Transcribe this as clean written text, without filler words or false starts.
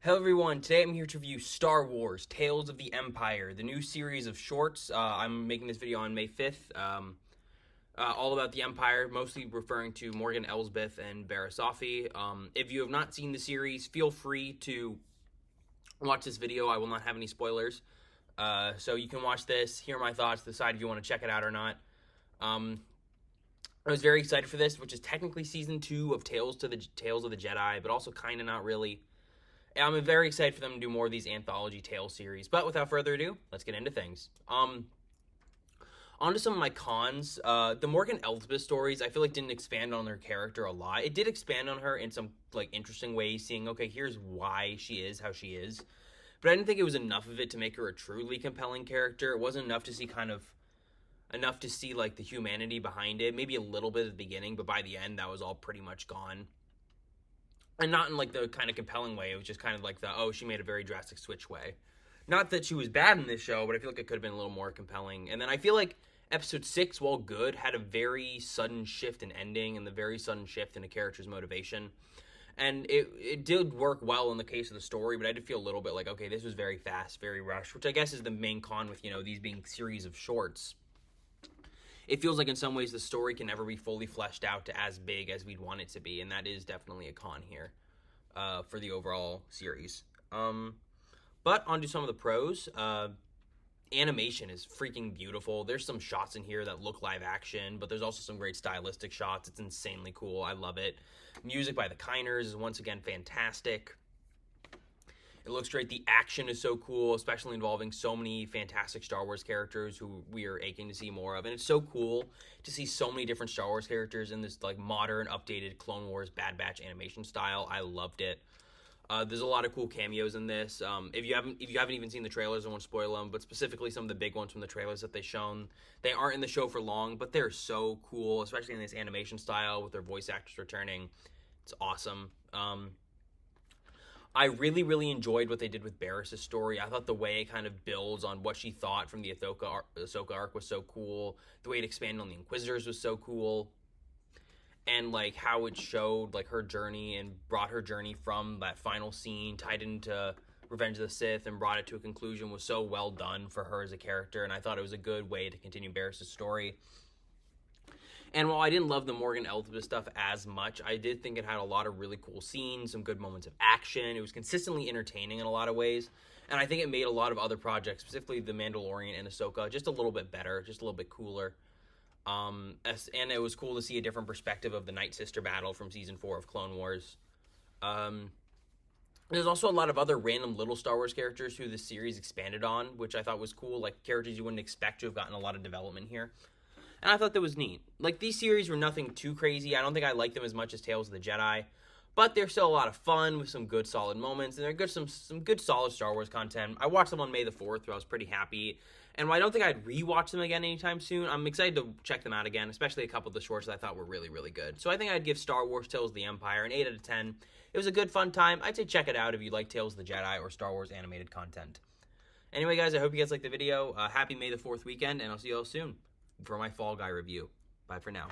Hello everyone, today I'm here to review Star Wars Tales of the Empire, the new series of shorts. I'm making this video on May 5th, all about the Empire, mostly referring to Morgan Elsbeth and Barriss Offee. If you have not seen the series, feel free to watch this video. I will not have any spoilers. So you can watch this, hear my thoughts, decide if you want to check it out or not. I was very excited for this, which is technically Season 2 of Tales of the Jedi, but also kind of not really. I'm very excited for them to do more of these anthology tale series. But without further ado, let's get into things. On to some of my cons. The Morgan Elsbeth stories, I feel like didn't expand on her character a lot. It did expand on her in some interesting ways, seeing, okay, here's why she is how she is. But I didn't think it was enough of it to make her a truly compelling character. It wasn't enough to see the humanity behind it. Maybe a little bit at the beginning, but by the end, that was all pretty much gone. And not in the kind of compelling way. It was just kind of she made a very drastic switch way. Not that she was bad in this show, but I feel like it could have been a little more compelling. And then I feel like episode 6, while good, had a very sudden shift in ending and the very sudden shift in a character's motivation. And it did work well in the case of the story, but I did feel a little bit like, okay, this was very fast, very rushed, which I guess is the main con with, these being series of shorts. It feels like in some ways the story can never be fully fleshed out to as big as we'd want it to be, and that is definitely a con here for the overall series. But on to some of the pros. Animation is freaking beautiful. There's some shots in here that look live action, but there's also some great stylistic shots. It's insanely cool. I love it. Music by the Kiners is once again fantastic. It looks great. The action is so cool, especially involving so many fantastic Star Wars characters who we are aching to see more of. And it's so cool to see so many different Star Wars characters in this modern, updated Clone Wars Bad Batch animation style. I loved it. There's a lot of cool cameos in this. If you haven't even seen the trailers, I won't spoil them. But specifically, some of the big ones from the trailers that they've shown, they aren't in the show for long, but they're so cool, especially in this animation style with their voice actors returning. It's awesome. I really, really enjoyed what they did with Barriss' story. I thought the way it kind of builds on what she thought from the Ahsoka arc was so cool. The way it expanded on the Inquisitors was so cool. And, how it showed, her journey and brought her journey from that final scene, tied into Revenge of the Sith, and brought it to a conclusion was so well done for her as a character. And I thought it was a good way to continue Barriss' story. And while I didn't love the Morgan Elsbeth stuff as much, I did think it had a lot of really cool scenes, some good moments of action. It was consistently entertaining in a lot of ways. And I think it made a lot of other projects, specifically The Mandalorian and Ahsoka, just a little bit better, just a little bit cooler. And it was cool to see a different perspective of the Night Sister battle from Season 4 of Clone Wars. There's also a lot of other random little Star Wars characters who the series expanded on, which I thought was cool, characters you wouldn't expect to have gotten a lot of development here. And I thought that was neat. These series were nothing too crazy. I don't think I liked them as much as Tales of the Jedi. But they're still a lot of fun with some good, solid moments. And they're good, some good, solid Star Wars content. I watched them on May the 4th, where I was pretty happy. And while I don't think I'd rewatch them again anytime soon, I'm excited to check them out again, especially a couple of the shorts that I thought were really, really good. So I think I'd give Star Wars Tales of the Empire an 8 out of 10. It was a good, fun time. I'd say check it out if you like Tales of the Jedi or Star Wars animated content. Anyway, guys, I hope you guys liked the video. Happy May the 4th weekend, and I'll see you all soon for my Fall Guy review. Bye for now.